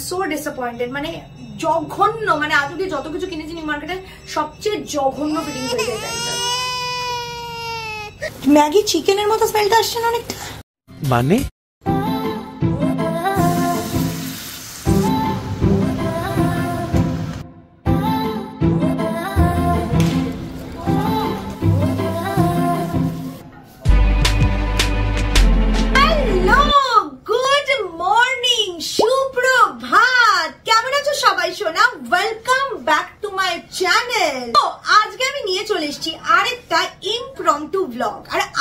So disappointed, মানে জঘন্য, মানে আজ অব্দি যত কিছু কিনেছি নিউ মার্কেটে সবচেয়ে জঘন্য ফিলিং হয়ে যায়। ম্যাগি চিকেনের মতো স্মেলটা আসছে না অনেকটা, মানে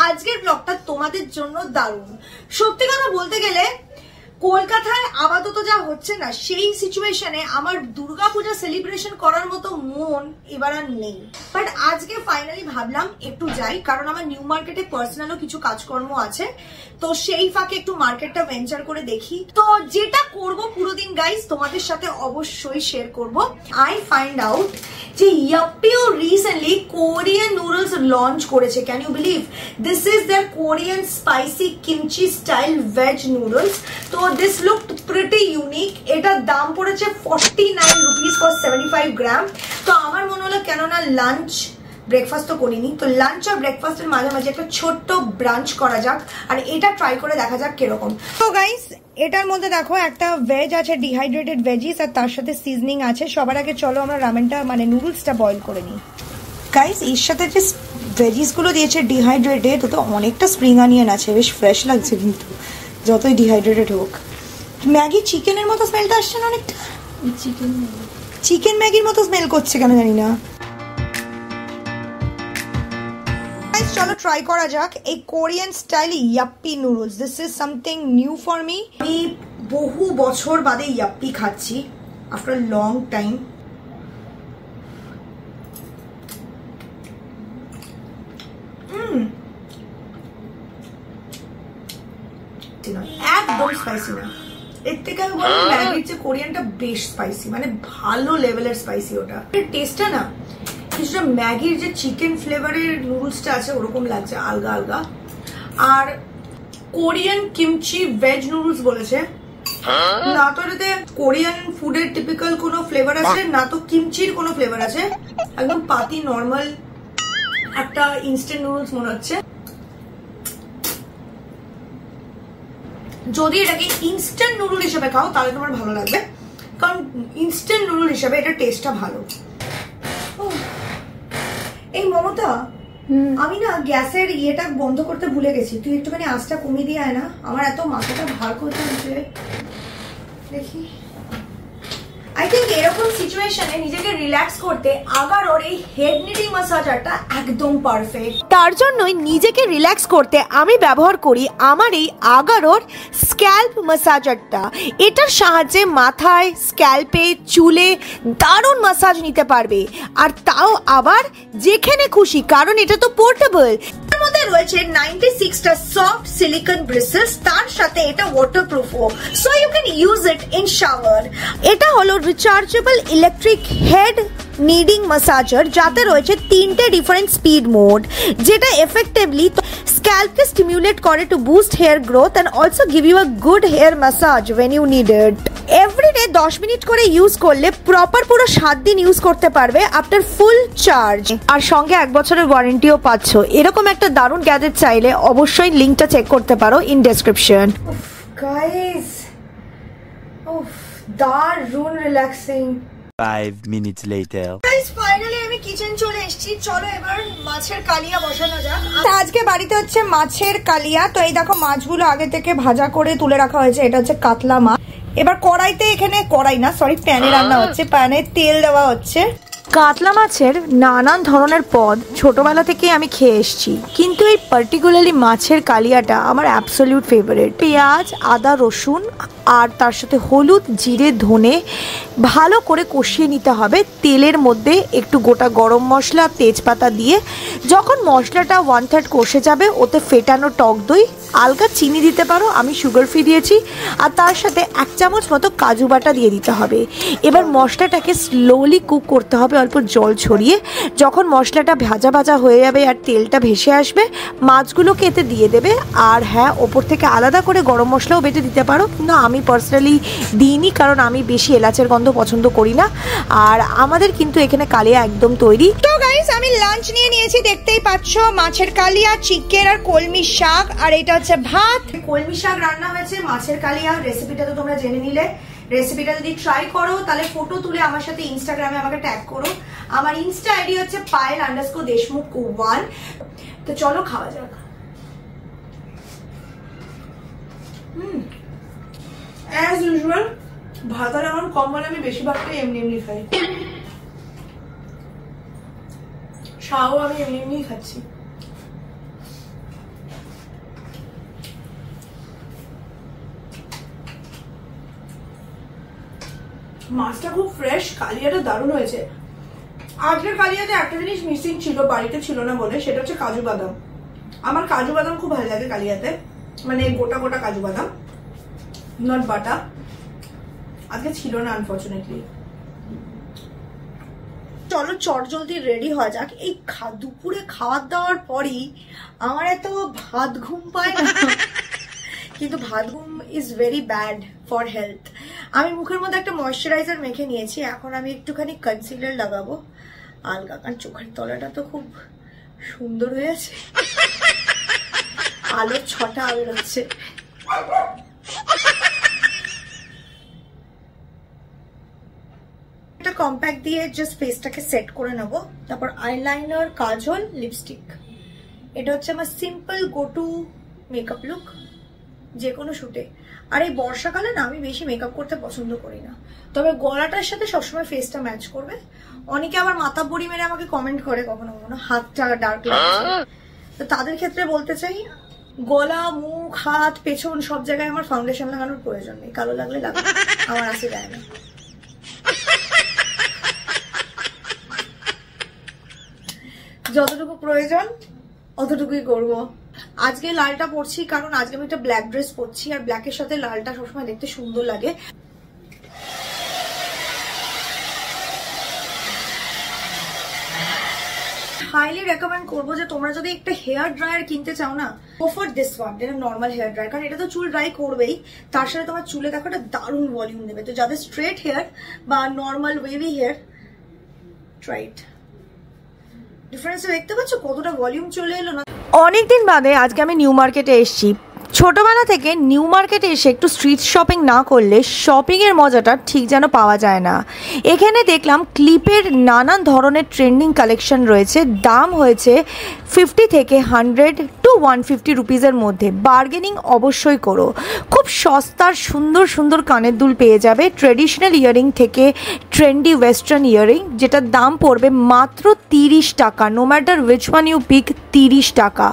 আজকের ব্লগটা তোমাদের জন্য দারুণ। সত্যি কথা বলতে গেলে কলকাতায় আপাতত যা হচ্ছে না, সেই সিচুয়েশনে আমার দুর্গাপূজা সেলিব্রেশন করার মতো মন এবার আর নেই। বাট আজকে ফাইনালি ভাবলাম একটু যাই, কারণ আমার নিউ মার্কেটে পার্সোনালও কিছু কাজকর্ম আছে, তো সেই ফাঁকে একটু মার্কেটটা ভেঞ্চার করে দেখি। তো যেটা করব পুরো দিন গাইস তোমাদের সাথে অবশ্যই শেয়ার করব। আই ফাইন্ড আউট যে ইয়াপ্পিও রিসেন্টলি কোরিয়ান নুডলস লঞ্চ করেছে। Can you believe? This is their Korean spicy kimchi style veg noodles. তো দিস লুকড প্রিটি ইউনিক। এটার দাম পড়েছে 49 রুপিস ফর 75 গ্রাম। তো আমার মনে হলো কেননা লাঞ্চ ব্রেকফাস্ট তো করিনি, তো লাঞ্চ আর ব্রেকফাস্টের মাঝামাঝি একটা ছোট্ট ব্রাঞ্চ করা যাক, আর এটা ট্রাই করে দেখা যাক কিরকম। তো গাইস এটার মধ্যে দেখো একটা ভেজ আছে, ডিহাইড্রেটেড ভেজিস, আর তার সাথে সিজনিং আছে। সবার আগে চলো আমরা রামেনটা মানে নুডলসটা বয়েল করে নিই। গাইস এর সাথে যে ভেজিস গুলো দিয়েছে ডিহাইড্রেটেড, তো অনেকটা স্প্রিং অনিয়ন আছে, বেশ ফ্রেশ লাগছে কিন্তু যতই ডিহাইড্রেটেড হোক। ম্যাগি চিকেনের মতো স্মেলটা আসছে না অনেকটা, চিকেন ম্যাগির মতো স্মেল করছে কেন জানি না। চলো ট্রাই করা যাক এই Korean style ইয়াপ্পি noodles. This is something new for me. আমি বহু বছর বাদে ইয়াপ্পি খাচ্ছি আফটার লং টাইম। একদম স্পাইসি না, এর থেকে আমি বলবো ম্যাগির যে কোরিয়ানটা বেশ স্পাইসি, মানে ভালো লেভেলের স্পাইসি। ওটা টেস্টটা না কিছুটা ম্যাগির যে চিকেন ফ্লেভারের নুডলসটা আছে ওরকম লাগছে, আলগা আলগা। আর কোরিয়ান কিমচি ভেজ নুডলস বলেছে, না তো এটাতে কোরিয়ান ফুডের টিপিক্যাল কোনো ফ্লেভার আছে, না তো কিমচির কোনো ফ্লেভার আছে। একদম পাতি নর্মাল একটা ইনস্ট্যান্ট নুডলস মনে হচ্ছে। যদি এটাকে ইনস্ট্যান্ট নুডল হিসেবে খাও তাহলে তোমার ভালো লাগবে, কারণ ইনস্ট্যান্ট নুডল হিসেবে এটা টেস্টটা ভালো। এই মমতা, আমি না গ্যাসের ইয়েটা বন্ধ করতে ভুলে গেছি, তুই একটুখানি আঁচটা কমিয়ে দিয়ে আয় না, আমার এত মাথাটা ভার করতে হচ্ছে। দেখি আই থিঙ্ক এরকম সিচুয়েশনে নিজেকে রিল্যাক্স করতে আগারোর এই হেড নিডিং ম্যাসাজারটা একদম পারফেক্ট। তার জন্যই নিজেকে রিল্যাক্স করতে আমি ব্যবহার করি আমার এই আগারোর স্ক্যাল্প ম্যাসাজারটা। এটার সাহায্যে মাথায়, স্ক্যাল্পে, চুলে দারুণ ম্যাসাজ নিতে পারবে, আর তাও আবার যেখানে খুশি, কারণ এটা তো পোর্টেবল। মধ্যে রয়েছে 96টা সফট সিলিকন ব্রিসেলস, তার সাথে এটা ওয়াটারপ্রুফও, so you can use it in shower. এটা হলো rechargeable electric head kneading massager, যাতে রয়েছে 3টে ডিফারেন্ট স্পিড মোড, যেটা এফেক্টিভলি স্ক্যাল্পকে স্টিমুলেট করে to boost hair growth and also give you a good hair massage when you need it. Everyday 10 minute করে use করলে প্রপার পুরো 7 দিন ইউজ করতে পারবে আফটার ফুল চার্জ, আর সঙ্গে 1 বছরের ওয়ারেন্টিও পাচ্ছ। এরকম একটা দারুণ গ্যাজেট চাইলে অবশ্যই লিঙ্কটা চেক করতে পারো ইন ডেসক্রিপশন। গাইস দারুণ relaxing. 5 minutes later. Guys finally আমি কিচেন চলে এসেছি, চলো এবার মাছের কালিয়া বসানো যাক। আজকে বাড়িতে হচ্ছে মাছের কালিয়া। তো এই দেখো মাছগুলো আগে থেকে ভাজা করে তুলে রাখা হয়েছে, এটা হচ্ছে কাতলা মাছ। এবার কড়াইতে, এখানে কড়াই না সরি প্যানে রান্না হচ্ছে, প্যানে তেল দেওয়া হচ্ছে। কাতলা মাছের নানান ধরনের পদ ছোটবেলা থেকে আমি খেয়ে এসেছি, কিন্তু এই পার্টিকুলারলি মাছের কালিয়াটা আমার অ্যাবসলিউট ফেভারিট। পেঁয়াজ, আদা, রসুন আর তার সাথে হলুদ, জিরে, ধনে ভালো করে কষিয়ে নিতে হবে তেলের মধ্যে। একটু গোটা গরম মশলা, তেজপাতা দিয়ে যখন মশলাটা 1/3 কষে যাবে, ওতে ফেটানো টক দই, আলগা চিনি দিতে পারো, আমি সুগার ফ্রি দিয়েছি, আর তার সাথে 1 চামচ মতো কাজু বাটা দিয়ে দিতে হবে। এবার মশলাটাকে স্লোলি কুক করতে হবে হবে অল্প জল ছড়িয়ে। যখন মশলাটা ভাজা ভাজা হয়ে যাবে আর তেলটা ভেসে আসবে, মাছগুলোকে এতে দিয়ে দেবে। আর হ্যাঁ, ওপর থেকে আলাদা করে গরম মশলাও বেটে দিতে পারো, কিন্তু আমি পার্সোনালি দিইনি, কারণ আমি বেশি এলাচের গন্ধ পছন্দ করি না। আর আমাদের কিন্তু এখানে কালিয়া একদম তৈরি। তো গাইস, আমি লাঞ্চ নিয়ে নিয়েছি, দেখতেই পাচ্ছ, মাছের কালিয়া, চিকেন আর কলমি শাক, আর এটা হচ্ছে ভাত। কলমি শাক রান্না হয়েছে, মাছের কালিয়া। রেসিপিটা তো তোমরা জেনে নিলে। রেসিপিটা যদি ট্রাই করো তাহলে ফটো তুলে আমার সাথে ইনস্টাগ্রামে আমাকে ট্যাগ করো। আমার ইনস্টা আইডি হচ্ছে payal_deshmukh1। তো চলো খাওয়া যাক। অ্যাজ ইউজুয়াল ভাত আর আমার কম বলে আমি বেশিরভাগটাই এমনি এমনি খাই। শাও আমি এমনি এমনি খাচ্ছি। মাছটা খুব ফ্রেশ, কালিয়াটা দারুণ হয়েছে। আজকের কালিয়াতে একটা জিনিস মিসিং ছিল, বাড়িতে ছিল না বলে, সেটা হচ্ছে কাজু বাদাম। আমার কাজু বাদাম খুব ভালো লাগে কালিয়াতে, মানে গোটা গোটা কাজু বাদাম, নট বাটা। আজকে ছিল না আনফরচুনেটলি। চলো চটজলদি রেডি হওয়া যাক। এই দুপুরে খাওয়ার দাওয়ার পরই আমার এত ভাত ঘুম পায় না, কিন্তু ভাত ঘুম is very bad for health. আমি মুখের মধ্যে একটা ময়শ্চারাইজার মেখে নিয়েছি, এখন আমি একটুখানি কনসিলার লাগাবো আলগা, কারণ চোখের তলাটা তো খুব সুন্দর হয়েছে, আলোর ছটা বেরোচ্ছে। একটা কম্প্যাক্ট দিয়ে জাস্ট ফেসটাকে সেট করে নেবো, তারপর আইলাইনার, কাজল, লিপস্টিক। এটা হচ্ছে আমার simple go to makeup look যে কোনো শুটে। আর এই বর্ষাকালে না আমি বেশি মেকআপ করতে পছন্দ করি না, তবে গলাটার সাথে সবসময় ফেসটা ম্যাচ করবে। অনেকে আবার মাথা বড়ি মেরে আমাকে কমেন্ট করে কখনো কখনো হাতটা ডার্ক লাগছে, তো তাদের ক্ষেত্রে বলতে চাই গলা, মুখ, হাত, পেছন সব জায়গায় আমার ফাউন্ডেশন লাগানোর প্রয়োজন নেই। কালো লাগলে লাগবে, আমার আসে যায় না। যতটুকু প্রয়োজন অতটুকুই করবো। আজকে লালটা পরছি কারণ আজকে আমি একটা ব্ল্যাক ড্রেস পরছি, আর ব্ল্যাকের সাথে লালটা সবসময় দেখতে সুন্দর লাগে। হাইলি রেকমেন্ড করবো যে তোমরা যদি একটা হেয়ার ড্রায়ার কিনতে চাও না, গো ফর দিস ওয়ান, যেটা নর্মাল হেয়ার ড্রায়ার, কারণ এটা তো চুল ড্রাই করবেই, তার সাথে তোমার চুলে দেখো একটা দারুণ ভলিউম দেবে। তো যাদের স্ট্রেট হেয়ার বা normal wavy hair, try it. Difference দেখতে পাচ্ছ কতটা ভলিউম চলে এলো না। অনেকদিন বাদে আজকে আমি নিউ মার্কেটে এসেছি। ছোটবেলা থেকে নিউ মার্কেটে এসে একটু স্ট্রিট শপিং না করলে শপিংয়ের মজাটা ঠিক যেন পাওয়া যায় না। এখানে দেখলাম ক্লিপের নানান ধরনের ট্রেন্ডিং কালেকশন রয়েছে, দাম হয়েছে 50 থেকে 100 to 150 রুপিসের মধ্যে। বার্গেনিং অবশ্যই করো। খুব সস্তার সুন্দর সুন্দর কানের দুল পেয়ে যাবে, ট্রেডিশনাল ইয়ারিং থেকে ট্রেন্ডি ওয়েস্টার্ন ইয়ারিং, যেটার দাম পড়বে মাত্র 30 টাকা। No matter which one you pick, 30 টাকা।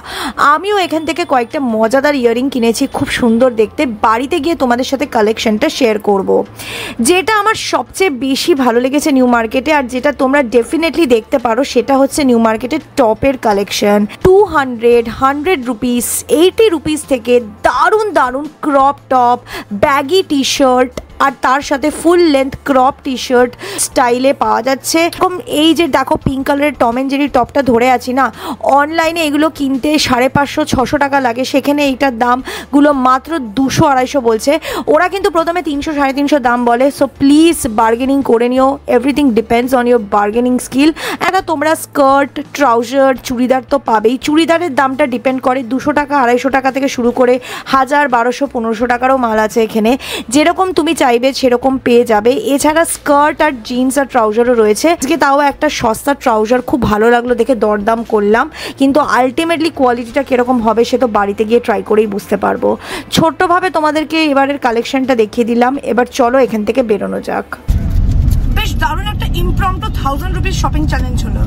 আমিও এখান থেকে কয়েকটা মজাদার ইয়ারিং কিনেছি, খুব সুন্দর দেখতে। বাড়িতে গিয়ে তোমাদের সাথে কালেকশনটা শেয়ার করব। যেটা আমার সবচেয়ে বেশি ভালো লেগেছে নিউ মার্কেটে, আর যেটা তোমরা ডেফিনেটলি দেখতে পারো, সেটা হচ্ছে নিউ মার্কেটের টপের কালেকশন। 200, 100 রুপিস, 80 রুপিস থেকে দারুণ দারুণ crop top, baggy T shirt, আর তার সাথে full length crop T shirt স্টাইলে পাওয়া যাচ্ছে। এরকম এই যে দেখো পিঙ্ক কালারের টম এন্ড জেরি টপটা ধরে আছি না, অনলাইনে এগুলো কিনতে 550-600 টাকা লাগে, সেখানে এইটার দামগুলো মাত্র 200-250 বলছে। ওরা কিন্তু প্রথমে 300-350 দাম বলে। সো প্লিজ বার্গেনিং করে নিও, everything depends on your bargaining skill. একটা তোমরা স্কার্ট, ট্রাউজার, চুড়িদার তো পাবেই। চুড়িদারের দামটা ডিপেন্ড করে 200 টাকা, 250 টাকা থেকে শুরু করে 1000, 1200, 1500 টাকারও মাল আছে এখানে। যেরকম তুমি চাইবে সেরকম পেয়ে যাবে। এছাড়া স্কার্ট আর জিন্স আর ট্রাউজারও রয়েছে। আজকে তাও একটা সস্তা ট্রাউজার খুব ভালো লাগলো দেখে, দরদাম করলাম, কিন্তু আলটিমেটলি কোয়ালিটিটা কিরকম হবে সে তো বাড়িতে গিয়ে ট্রাই করেই বুঝতে পারবো। ছোট্টভাবে তোমাদেরকে এবারের কালেকশনটা দেখিয়ে দিলাম। এবার চলো এখান থেকে বেরোনো যাক। বেশ দারুণ একটা ইমপ্রম্পটু 1000 রুপিস শপিং চ্যালেঞ্জ হলো।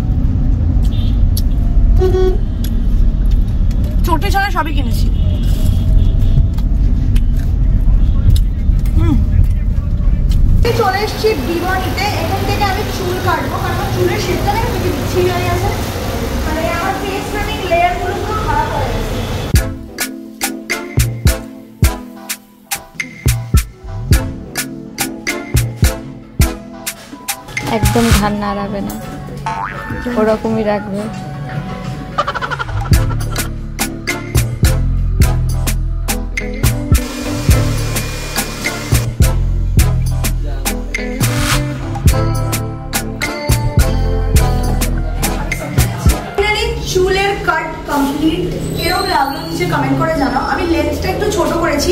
চটি ছাড়া সবই কিনেছি। চলে এসেছি বিমানিতে। এখান থেকে আমি চুল কাটবো, কারণ আমার চুলের শেপটা না খুবই বিচ্ছিরি হয়ে গেছে, মানে আমার ফেস ফ্রেমিং লেয়ারগুলো পুরো খারাপ হয়ে গেছে। একদম ঘাড় নাড়াবে না, ওরকমই রাখবে। চুলের কাট কমপ্লিট এরকম লাগলো নিচে কমেন্ট করে জানাও। আমি লেন্থটা একটু ছোট করেছি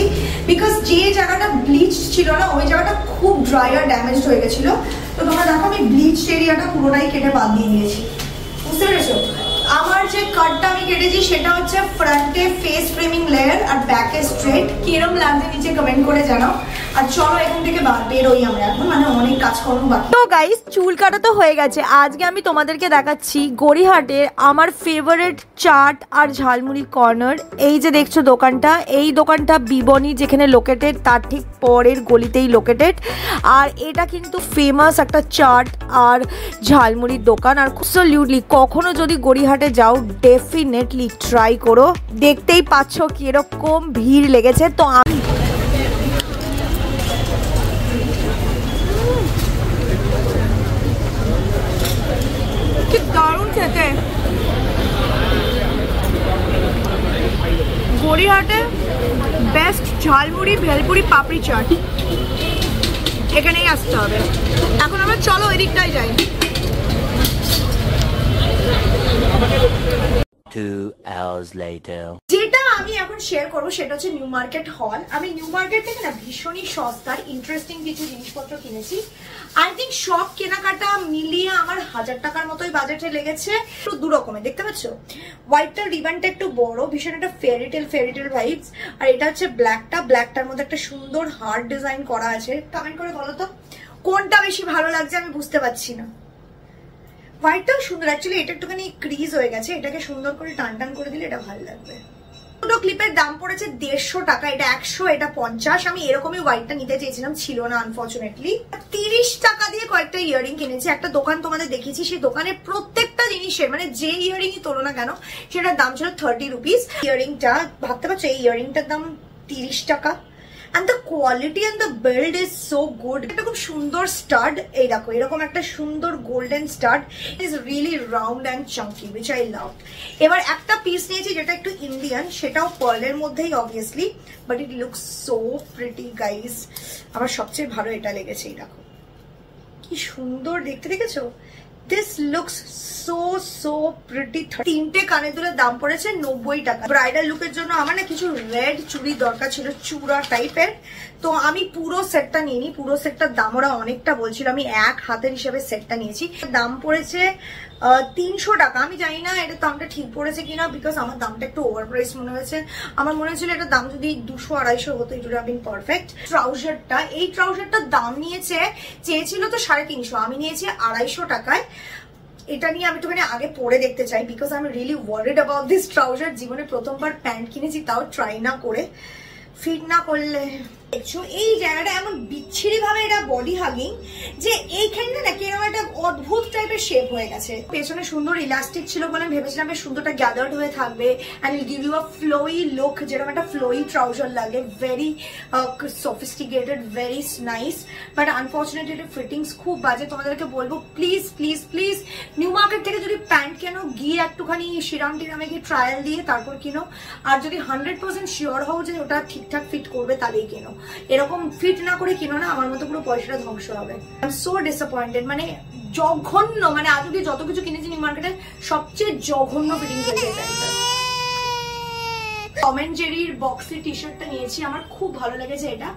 বিকজ যে জায়গাটা ব্লিচ ছিল না ওই জায়গাটা খুব ড্রাই আর ড্যামেজ হয়ে গেছিল। তো তোমরা দেখো আমি ব্লিচ এরিয়াটা পুরোটাই কেটে বাদ দিয়ে দিয়েছি, বুঝতে পেরেছো? আমার যে কাটটা আমি কেটেছি সেটা হচ্ছে ফ্রন্টে ফেস ফ্রেমিং লেয়ার আর ব্যাকে স্ট্রেট। কিরকম লাগছে নিচে কমেন্ট করে জানাও। আর চলো এখান থেকে বেরোই আমরা এখন, মানে অনেক কাজকর্ম বাকি। তো গাইস চুল কাটা তো হয়ে গেছে। আজকে আমি তোমাদেরকে দেখাচ্ছি গড়িয়াহাটের আমার ফেভারিট চাট আর ঝালমুড়ি কর্নার। এই যে দেখছো দোকানটা, এই দোকানটা বিবনি যেখানে লোকেটেড তার ঠিক পরের গলিতেই লোকেটেড। আর এটা কিন্তু ফেমাস একটা চাট আর ঝালমুড়ির দোকান। আর অ্যাবসলিউটলি কখনো যদি গড়িয়াহাটে যাও ডেফিনেটলি ট্রাই করো। দেখতেই পাচ্ছ কিরকম ভিড় লেগেছে। তো আমি কি দারুণ খেতে। গড়িয়াহাটে বেস্ট ঝালমুড়ি ভেলপুরি পাপড়ি চাট, এখানেই আসতে হবে। এখন আমরা চলো এদিকটাই যাই। 2 hours later. যেটা আমি এখন শেয়ার করবো সেটা হচ্ছে নিউ মার্কেট হল। আমি নিউ মার্কেট থেকে না ভীষণই সস্তার ইন্টারেস্টিং কিছু জিনিসপত্র কিনেছি। আই থিঙ্ক সব কেনাকাটা মিলিয়ে আমার 1000 টাকার মতোই বাজেটে লেগেছে। একটু দু রকমের দেখতে পাচ্ছ, হোয়াইটটার রিবানটা একটু বড়, ভীষণ একটা ফেরিটেল ভাইবস। আর এটা হচ্ছে ব্ল্যাকটার মধ্যে একটা সুন্দর হার্ট ডিজাইন করা আছে। কমেন্ট করে বলো তো কোনটা বেশি ভালো লাগছে, আমি বুঝতে পারছি না। হোয়াইটটাও সুন্দর, অ্যাকচুয়ালি এটা একটুখানি ক্রিজ হয়ে গেছে, এটাকে সুন্দর করে টান করে দিলে এটা ভালো লাগবে। দুটো ক্লিপের দাম পড়েছে 150 টাকা, এটা 100 এটা 50। আমি এরকমই হোয়াইটটা নিতে চেয়েছিলাম, ছিল না আনফরচুনেটলি। 30 টাকা দিয়ে কয়েকটা ইয়ারিং কিনেছি। একটা দোকান তোমাদের দেখিয়েছি, সেই দোকানের প্রত্যেকটা জিনিসের মানে যে ইয়ারিংই তোলো না কেন সেটার দাম ছিল 30 রুপিস। ইয়ারিংটা ভাবতে পারছো, এই ইয়ারিংটার দাম 30 টাকা। And the quality and the build is so good. এটা খুব সুন্দর স্টাড, এই দেখো এরকম একটা সুন্দর golden stud. It is really round and chunky which I loved. এবার একটা পিস নিয়েছি যেটা একটু ইন্ডিয়ান, সেটাও পার্লের মধ্যেই obviously, but it looks so pretty guys. আমার সবচেয়ে ভালো এটা লেগেছে, এই দেখো কি সুন্দর দেখতে, দেখেছো? This looks so pretty. 3টে কানের দুলের দাম পড়েছে 90 টাকা। ব্রাইডাল লুকের জন্য আমার না কিছু রেড চুড়ি দরকার ছিল, চূড়া টাইপের। তো আমি পুরো সেটটা নিইনি, পুরো সেটটার দাম ওরা অনেকটা বলছিল, আমি এক হাতের হিসেবে সেটটা নিয়েছি। দাম পড়েছে 300 টাকা। আমি জানি না এটার দামটা ঠিক পড়েছে কিনা, বিকজ আমার দামটা একটু ওভার প্রাইস মনে হয়েছে। আমার মনে হয়েছিল এটার দাম যদি 200-250 হতো it would have been perfect. ট্রাউজারটা, এই ট্রাউজারটার দাম চেয়েছিল তো 350, আমি নিয়েছি 250 টাকায়। এটা নিয়ে আমি একটুখানি আগে পরে দেখতে চাই, because I am really worried about this trouser. জীবনে প্রথমবার প্যান্ট কিনেছি, তাও ট্রাই না করে, ফিট না করলে। দেখছো এই জায়গাটা এমন বিচ্ছিরি ভাবে এটা বডি হাগিং যে এইখানটা না কেরকম একটা অদ্ভুত টাইপের শেপ হয়ে গেছে। পেছনে সুন্দর ইলাস্টিক ছিল বলে ভেবেছিলাম বেশ সুন্দরটা গ্যাদার্ড হয়ে থাকবে and will give you a flowy look, যেরকম একটা ফ্লোই ট্রাউজার লাগে, very sophisticated, very nice. But unfortunately এটা ফিটিংস খুব বাজে। তোমাদেরকে বলবো please please please New Market থেকে যদি প্যান্ট কেনো, গিয়ে একটুখানি শিরাম টিরামে গিয়ে ট্রায়াল দিয়ে তারপর কিনো। আর যদি 100% শিওর হও যে ওটা ঠিকঠাক ফিট করবে তাহলেই কেনো। এরকম ফিট না করে কিনো না, আমার মতো পুরো পয়সাটা ধ্বংস হবে। আই এম সো ডিসঅ্যাপয়েন্টেড, মানে জঘন্য, মানে আজ অব্দি যত কিছু কিনেছি নিউ মার্কেটে সবচেয়ে জঘন্য ফিটিংস হয়েছে এটা। টম এন্ড জেরির বক্সি টি শার্টটা নিয়েছি, আমার খুব ভালো লেগেছে এটা,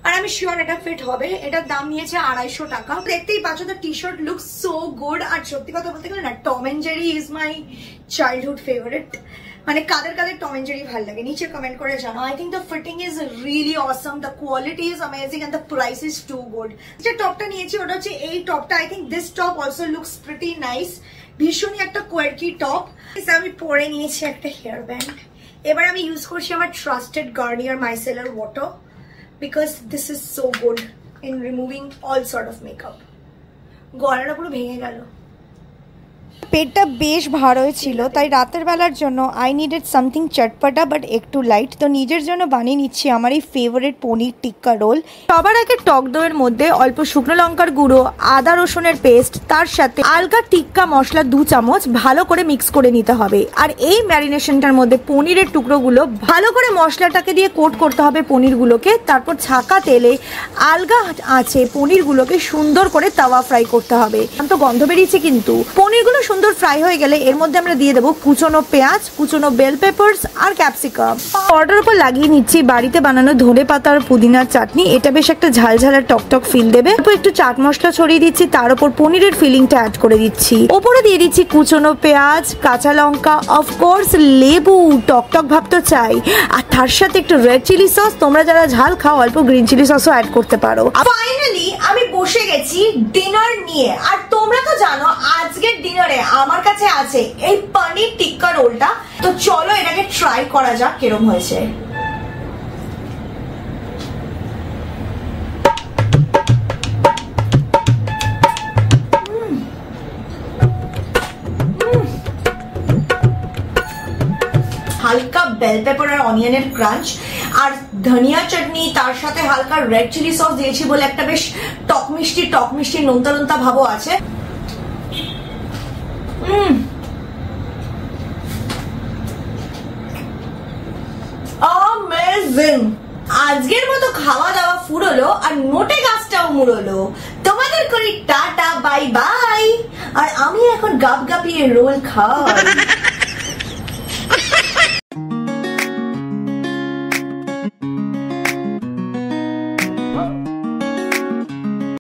আর আমি শিওর এটা ফিট হবে। এটার দাম নিয়েছে 250 টাকা। দেখতেই পাচ্ছ the T shirt look so good. আর সত্যি কথা বলতে গেলে না, Tom and Jerry is my childhood favourite. মানে কাদের কাদের টম এন্ড জেরি ভালো লাগে নিচে কমেন্ট করে জানাও। I think the fitting is really awesome, the quality is amazing and the price is too good. যে টপটা নিয়েছি ওটা হচ্ছে এই টপটা। I think this top also looks pretty nice, ভীষণই একটা কোয়ার্কি টপ। আমি পরে নিয়েছি একটা হেয়ার ব্যান্ড। এবার আমি ইউজ করছি আমার trusted Garnier micellar water, because this is so good in removing all sort of makeup. গলাটা পুরো ভেঙে গেল, পেটটা বেশ ভালোই ছিল, তাই রাতের বেলার জন্য আই নিডেড সামথিং চটপটা বাট একটু লাইট। তো নিজের জন্য বানিয়ে নিচ্ছি আমার এই ফেভারিট পনির টিক্কা রোল। সবার আগে টক দইয়ের মধ্যে অল্প শুকনো লঙ্কার গুঁড়ো, আদা রসুনের পেস্ট, তার সাথে হালকা টিক্কা মশলা 2 চামচ ভালো করে মিক্স করে নিতে হবে। আর এই ম্যারিনেশনটার মধ্যে পনিরের টুকরোগুলো ভালো করে মশলাটাকে দিয়ে কোট করতে হবে পনিরগুলোকে। তারপর ছাকা তেলে আলগা আছে পনিরগুলোকে সুন্দর করে তাওয়া ফ্রাই করতে হবে। তো গন্ধ বেরিয়েছে, কিন্তু পনিরগুলো সুন্দর ফ্রাই হয়ে গেলে এর মধ্যে আমরা দিয়ে দেবো কুচনো পেঁয়াজ, কুচনো বেল পেপারস আর ক্যাপসিকাম। অর্ডার উপর লাগিয়ে নিচ্ছি বাড়িতে বানানো ধনে পাতার পুদিনার চাটনি। এটা বেশ একটা ঝালঝালা টকটক ফিল দেবে। তারপর একটু চাট মশলা ছড়িয়ে দিচ্ছি, তার উপর পনিরের ফিলিংটা অ্যাড করে দিচ্ছি। ওপরে দিয়ে দিচ্ছি কুচনো পেঁয়াজ, কাঁচা লঙ্কা, অফকোর্স লেবু, টকটক ভাব তো চাই। আর তার সাথে একটু রেড চিলি সস, তোমরা যারা ঝাল খাও অল্প গ্রিন চিলি সসও অ্যাড করতে পারো। ফাইনালি আমি বসে গেছি ডিনার নিয়ে। আর তোমরা তো জানো আজকের ডিনারে আমার কাছে আছে এই পনির টিক্কা রোলটা। তো চলো এটাকে ট্রাই করা যাক কিরম হয়েছে। হালকা বেল পেপার আর অনিয়নের ক্রাঞ্চ আর ধনিয়া চাটনি, তার সাথে হালকা রেড চিলি সস দিয়েছি বলে একটা বেশ টক মিষ্টি নোনতা নোনতা ভাবও আছে। অ্যামেজিং। আজকের মতো খাওয়া দাওয়া ফুরোলো আর নোটে গাছটাও মুড়লো। তোমাদের করি টাটা বাই বাই। আর আমি এখন গাপ গাপিয়ে রোল খাই।